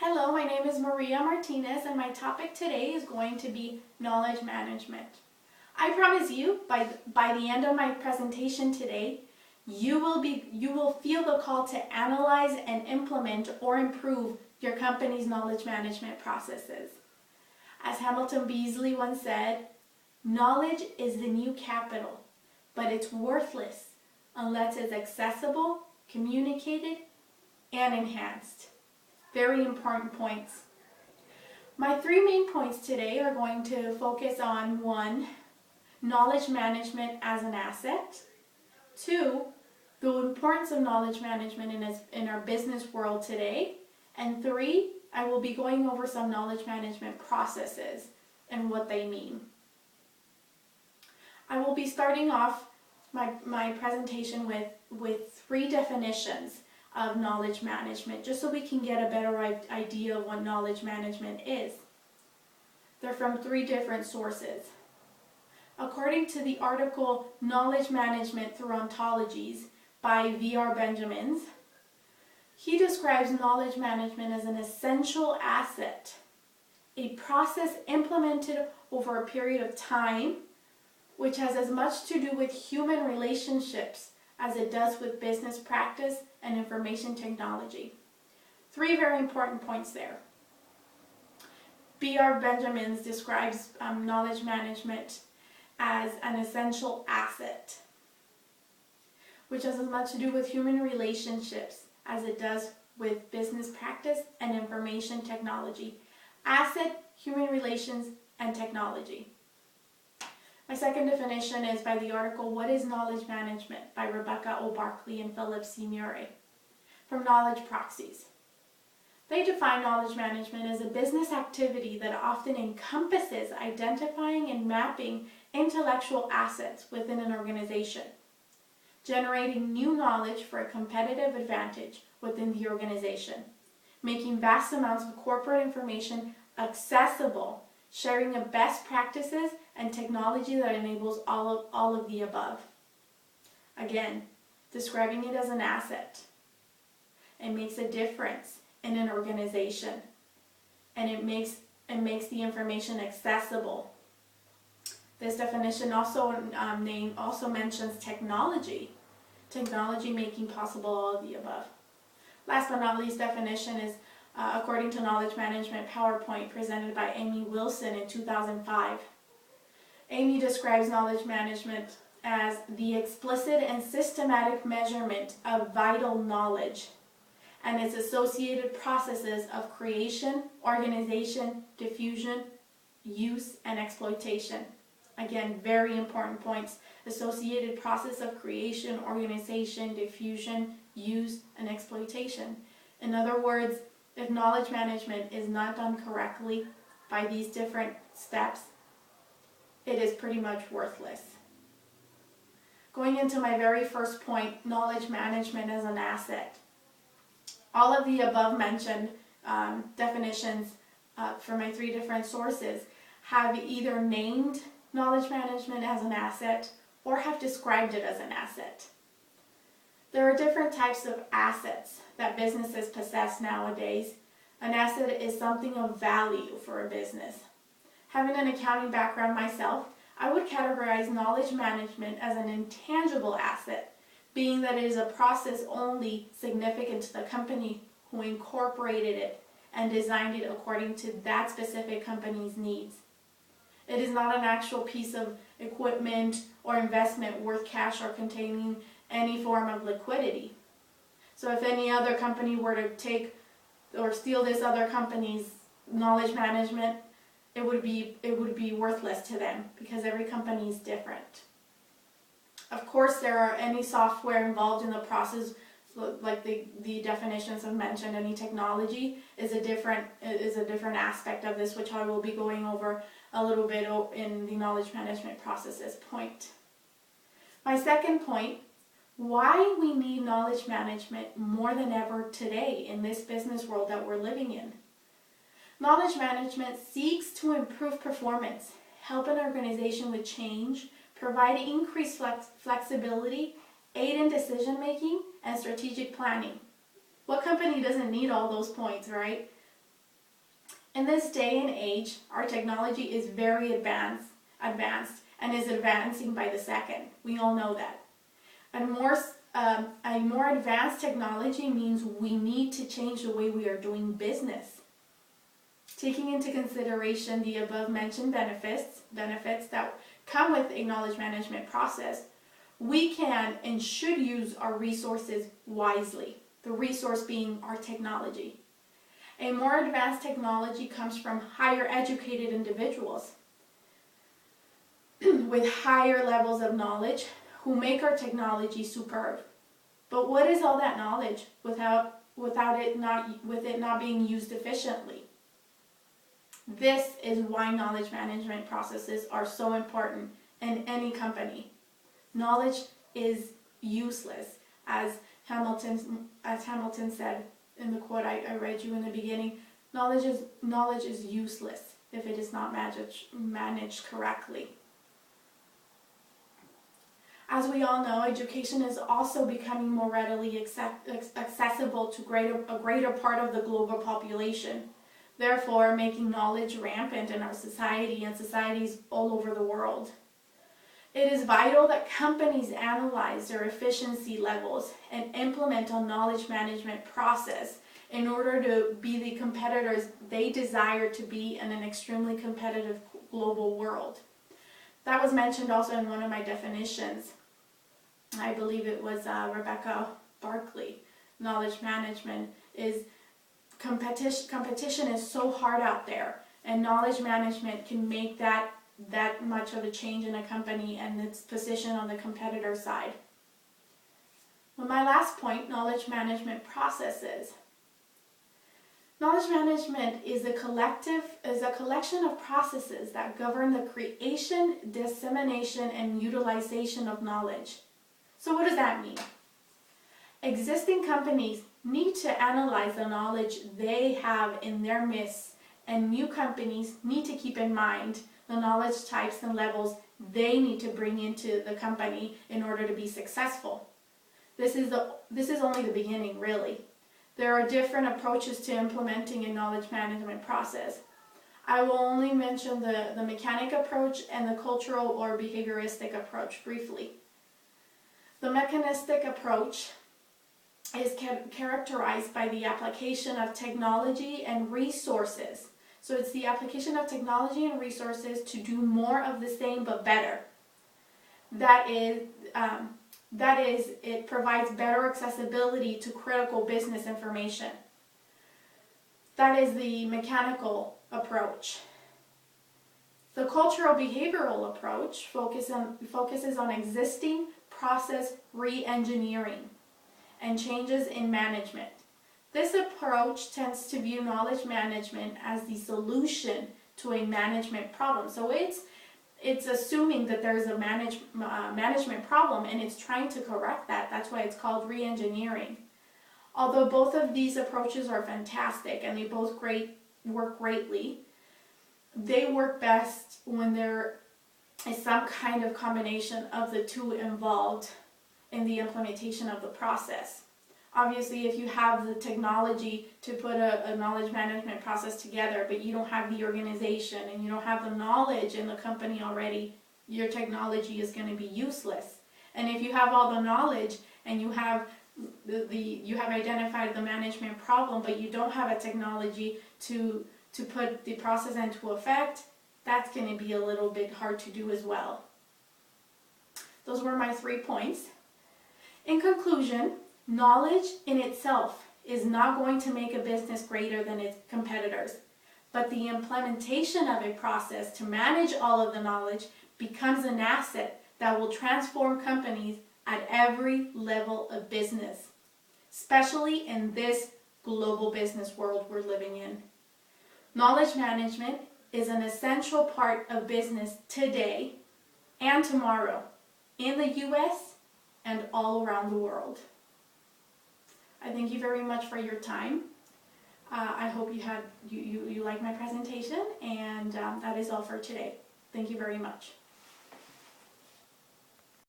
Hello, my name is Maria Martinez and my topic today is going to be knowledge management. I promise you, by the end of my presentation today, you will feel the call to analyze and implement or improve your company's knowledge management processes. As Hamilton Beasley once said, knowledge is the new capital, but it's worthless unless it's accessible, communicated, and enhanced. Very important points. My three main points today are going to focus on 1, knowledge management as an asset. 2, the importance of knowledge management in our business world today. And 3, I will be going over some knowledge management processes and what they mean. I will be starting off my presentation with 3 definitions of knowledge management, just so we can get a better idea of what knowledge management is. They're from 3 different sources. According to the article Knowledge Management Through Ontologies by V.R. Benjamins, he describes knowledge management as an essential asset, a process implemented over a period of time, which has as much to do with human relationships as it does with business practice and information technology. 3 very important points there. B.R. Benjamins describes knowledge management as an essential asset, which has as much to do with human relationships as it does with business practice and information technology. Asset, human relations, and technology. My second definition is by the article What is Knowledge Management by Rebecca O. Barkley and Philip C. Murray from Knowledge Proxies. They define knowledge management as a business activity that often encompasses identifying and mapping intellectual assets within an organization, generating new knowledge for a competitive advantage within the organization, making vast amounts of corporate information accessible, sharing of best practices and technology that enables all of the above. Again, describing it as an asset. It makes a difference in an organization, and it makes the information accessible. This definition also mentions technology making possible all of the above. Last but not least definition is according to Knowledge Management PowerPoint presented by Amy Wilson in 2005. Amy describes knowledge management as the explicit and systematic measurement of vital knowledge and its associated processes of creation, organization, diffusion, use, and exploitation. Again, very important points. Associated process of creation, organization, diffusion, use, and exploitation. In other words, if knowledge management is not done correctly by these different steps, it is pretty much worthless. Going into my very first point, knowledge management as an asset. All of the above mentioned definitions from my 3 different sources have either named knowledge management as an asset or have described it as an asset. There are different types of assets that businesses possess nowadays. An asset is something of value for a business. Having an accounting background myself, I would categorize knowledge management as an intangible asset, being that it is a process only significant to the company who incorporated it and designed it according to that specific company's needs. It is not an actual piece of equipment or investment worth cash or containing any form of liquidity. So if any other company were to take or steal this other company's knowledge management, it would be worthless to them because every company is different. Of course, there are any software involved in the process, like the definitions have mentioned. Any technology is a different aspect of this, which I will be going over a little bit in the knowledge management processes point. My second point, why we need knowledge management more than ever today in this business world that we're living in. Knowledge management seeks to improve performance, help an organization with change, provide increased flexibility, aid in decision making, and strategic planning. What company doesn't need all those points, right? In this day and age, our technology is very advanced and is advancing by the second. We all know that. And a more advanced technology means we need to change the way we are doing business. Taking into consideration the above mentioned benefits that come with a knowledge management process, we can and should use our resources wisely, the resource being our technology. A more advanced technology comes from higher educated individuals with higher levels of knowledge who make our technology superb. But what is all that knowledge without it not being used efficiently? This is why knowledge management processes are so important in any company. Knowledge is useless, as Hamilton said in the quote I read you in the beginning. Knowledge is useless if it is not managed correctly. As we all know, education is also becoming more readily accessible to a greater part of the global population, therefore making knowledge rampant in our society and societies all over the world. It is vital that companies analyze their efficiency levels and implement a knowledge management process in order to be the competitors they desire to be in an extremely competitive global world. That was mentioned also in one of my definitions. I believe it was Rebecca Barkley. Knowledge management is competition is so hard out there, and knowledge management can make that much of a change in a company and its position on the competitor side. Well, my last point, knowledge management processes. Knowledge management is a collection of processes that govern the creation, dissemination, and utilization of knowledge. So what does that mean? Existing companies need to analyze the knowledge they have in their midst, and new companies need to keep in mind the knowledge types and levels they need to bring into the company in order to be successful. This is only the beginning, really. There are different approaches to implementing a knowledge management process. I will only mention the mechanic approach and the cultural or behavioristic approach briefly. The mechanistic approach is characterized by the application of technology and resources. So it's the application of technology and resources to do more of the same but better. That is, it provides better accessibility to critical business information. That is the mechanical approach. The cultural behavioral approach focuses on existing process re-engineering and changes in management. This approach tends to view knowledge management as the solution to a management problem. So it's assuming that there's a management problem and it's trying to correct that. That's why it's called re-engineering. Although both of these approaches are fantastic and they both work greatly, they work best when there is some kind of combination of the two involved in the implementation of the process. Obviously, if you have the technology to put a knowledge management process together, but you don't have the organization and you don't have the knowledge in the company already, your technology is going to be useless. And if you have all the knowledge and you have you have identified the management problem, but you don't have a technology to put the process into effect, that's going to be a little bit hard to do as well. Those were my 3 points. In conclusion, knowledge in itself is not going to make a business greater than its competitors, but the implementation of a process to manage all of the knowledge becomes an asset that will transform companies at every level of business, especially in this global business world we're living in. Knowledge management is an essential part of business today and tomorrow in the U.S. and all around the world. I thank you very much for your time. I hope you liked my presentation, and that is all for today. Thank you very much.